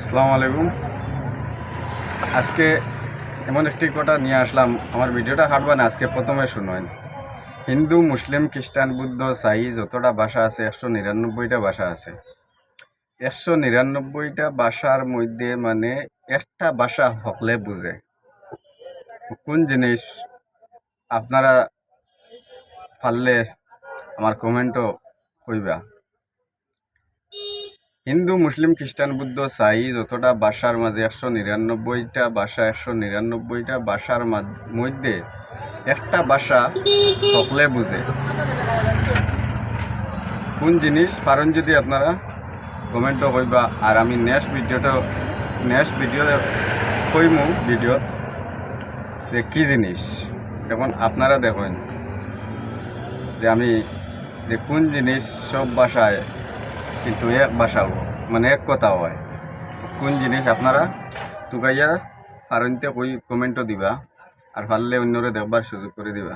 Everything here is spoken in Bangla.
আসসালামু আলাইকুম। আজকে এমন একটি কথা নিয়ে আসলাম, আমার ভিডিওটা হাঁটবা না, আজকে প্রথমে শুনুন। হিন্দু, মুসলিম, খ্রিস্টান, বুদ্ধ, সাই যতটা ভাষা আছে 199টা ভাষা আছে। 199টা ভাষার মধ্যে মানে একটা ভাষা হকলে বুঝে কোন জিনিস আপনারা পারলে আমার কমেন্টও কইবা। হিন্দু, মুসলিম, খ্রিস্টান, বুদ্ধ, সাই যতটা ভাষার মাঝে 199টা ভাষা, 199টা ভাষার মধ্যে একটা ভাষা সকলে বুঝে কোন জিনিস পারেন, যদি আপনারা কমেন্টও কইবা। আর আমি নেক্সট ভিডিও কইমু ভিডিও যে কী জিনিস। এখন আপনারা দেখেন যে আমি যে কোন জিনিস সব ভাষায় কিন্তু এক ভাষা মানে এক কথা হয়, কোন জিনিস আপনারা তুকাইয়া পারনতে কই কমেন্টও দিবা, আর পারলে অন্যরে দেখবার সুযোগ করে দিবা।